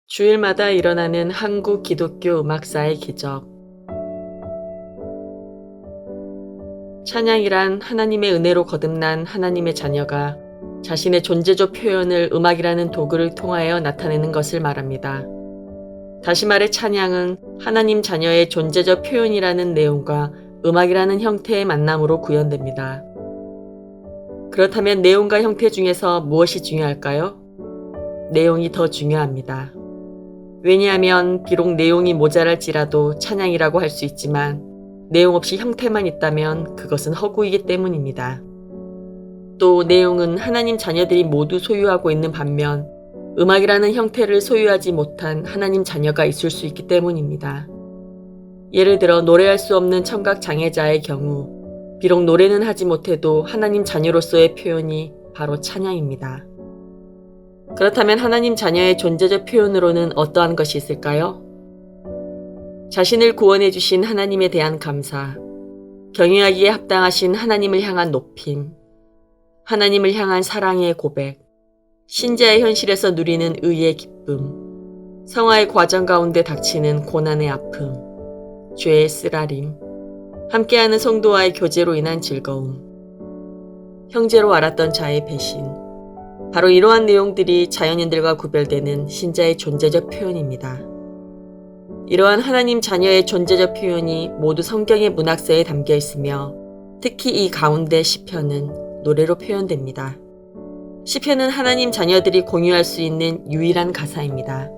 주일마다 일어나는 한국 기독교 음악사의 기적. 찬양이란 하나님의 은혜로 거듭난 하나님의 자녀가 자신의 존재적 표현을 음악이라는 도구를 통하여 나타내는 것을 말합니다. 다시 말해 찬양은 하나님 자녀의 존재적 표현이라는 내용과 음악이라는 형태의 만남으로 구현됩니다. 그렇다면 내용과 형태 중에서 무엇이 중요할까요? 내용이 더 중요합니다. 왜냐하면 비록 내용이 모자랄지라도 찬양이라고 할 수 있지만 내용 없이 형태만 있다면 그것은 허구이기 때문입니다. 또 내용은 하나님 자녀들이 모두 소유하고 있는 반면 음악이라는 형태를 소유하지 못한 하나님 자녀가 있을 수 있기 때문입니다. 예를 들어 노래할 수 없는 청각 장애자의 경우 비록 노래는 하지 못해도 하나님 자녀로서의 표현이 바로 찬양입니다. 그렇다면 하나님 자녀의 존재적 표현으로는 어떠한 것이 있을까요? 자신을 구원해 주신 하나님에 대한 감사, 경외하기에 합당하신 하나님을 향한 높임, 하나님을 향한 사랑의 고백, 신자의 현실에서 누리는 의의 기쁨, 성화의 과정 가운데 닥치는 고난의 아픔, 죄의 쓰라림, 함께하는 성도와의 교제로 인한 즐거움, 형제로 알았던 자의 배신, 바로 이러한 내용들이 자연인들과 구별되는 신자의 존재적 표현입니다. 이러한 하나님 자녀의 존재적 표현이 모두 성경의 문학서에 담겨 있으며 특히 이 가운데 시편은 노래로 표현됩니다. 시편은 하나님 자녀들이 공유할 수 있는 유일한 가사입니다.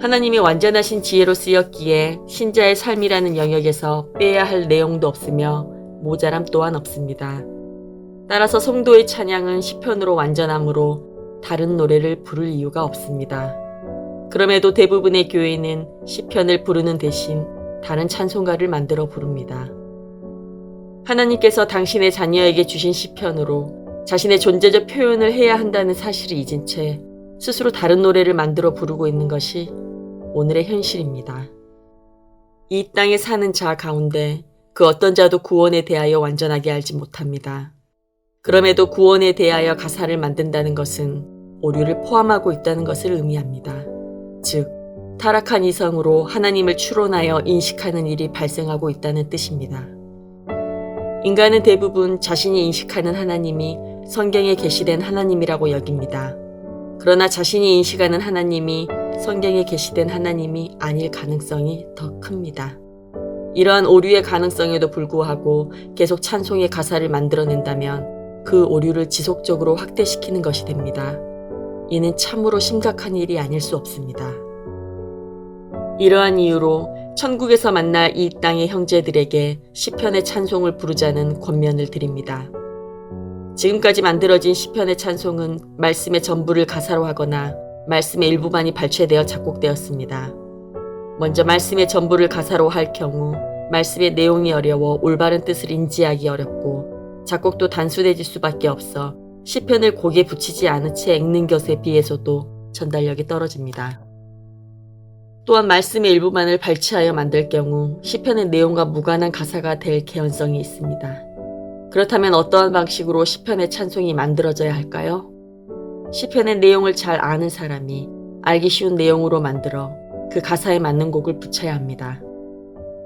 하나님이 완전하신 지혜로 쓰였기에 신자의 삶이라는 영역에서 빼야 할 내용도 없으며 모자람 또한 없습니다. 따라서 성도의 찬양은 시편으로 완전하므로 다른 노래를 부를 이유가 없습니다. 그럼에도 대부분의 교회는 시편을 부르는 대신 다른 찬송가를 만들어 부릅니다. 하나님께서 당신의 자녀에게 주신 시편으로 자신의 존재적 표현을 해야 한다는 사실을 잊은 채 스스로 다른 노래를 만들어 부르고 있는 것이 오늘의 현실입니다. 이 땅에 사는 자 가운데 그 어떤 자도 구원에 대하여 완전하게 알지 못합니다. 그럼에도 구원에 대하여 가사를 만든다는 것은 오류를 포함하고 있다는 것을 의미합니다. 즉, 타락한 이성으로 하나님을 추론하여 인식하는 일이 발생하고 있다는 뜻입니다. 인간은 대부분 자신이 인식하는 하나님이 성경에 계시된 하나님이라고 여깁니다. 그러나 자신이 인식하는 하나님이 성경에 계시된 하나님이 아닐 가능성이 더 큽니다. 이러한 오류의 가능성에도 불구하고 계속 찬송의 가사를 만들어낸다면 그 오류를 지속적으로 확대시키는 것이 됩니다. 이는 참으로 심각한 일이 아닐 수 없습니다. 이러한 이유로 천국에서 만날 이 땅의 형제들에게 시편의 찬송을 부르자는 권면을 드립니다. 지금까지 만들어진 시편의 찬송은 말씀의 전부를 가사로 하거나 말씀의 일부만이 발췌되어 작곡되었습니다. 먼저 말씀의 전부를 가사로 할 경우 말씀의 내용이 어려워 올바른 뜻을 인지하기 어렵고 작곡도 단순해질 수밖에 없어 시편을 곡에 붙이지 않은 채 읽는 것에 비해서도 전달력이 떨어집니다. 또한 말씀의 일부만을 발췌하여 만들 경우 시편의 내용과 무관한 가사가 될 개연성이 있습니다. 그렇다면 어떠한 방식으로 시편의 찬송이 만들어져야 할까요? 시편의 내용을 잘 아는 사람이 알기 쉬운 내용으로 만들어 그 가사에 맞는 곡을 붙여야 합니다.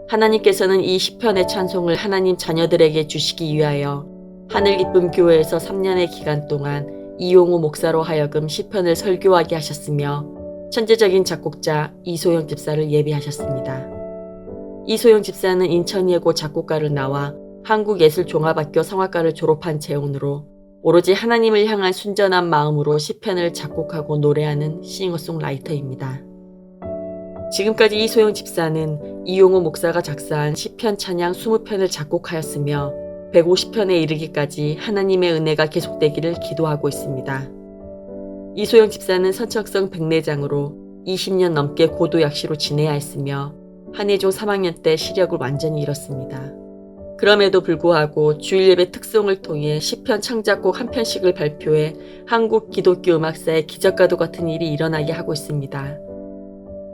하나님께서는 이 시편의 찬송을 하나님 자녀들에게 주시기 위하여 하늘 기쁨 교회에서 3년의 기간 동안 이용우 목사로 하여금 시편을 설교하게 하셨으며 천재적인 작곡자 이소영 집사를 예비하셨습니다. 이소영 집사는 인천예고 작곡가를 나와 한국예술종합학교 성악과를 졸업한 재혼으로 오로지 하나님을 향한 순전한 마음으로 시편을 작곡하고 노래하는 싱어송라이터입니다. 지금까지 이소영 집사는 이용우 목사가 작사한 시편 찬양 20편을 작곡하였으며 150편에 이르기까지 하나님의 은혜가 계속되기를 기도하고 있습니다. 이소영 집사는 선척성 백내장으로 20년 넘게 고도약시로 지내야 했으며 한예종 3학년 때 시력을 완전히 잃었습니다. 그럼에도 불구하고 주일예배 특송을 통해 시편 창작곡 한 편씩을 발표해 한국 기독교 음악사의 기적과도 같은 일이 일어나게 하고 있습니다.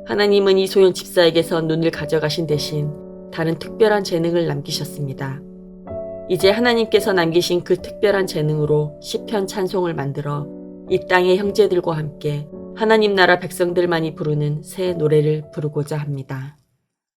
하나님은 이소영 집사에게서 눈을 가져가신 대신 다른 특별한 재능을 남기셨습니다. 이제 하나님께서 남기신 그 특별한 재능으로 시편 찬송을 만들어 이 땅의 형제들과 함께 하나님 나라 백성들만이 부르는 새 노래를 부르고자 합니다.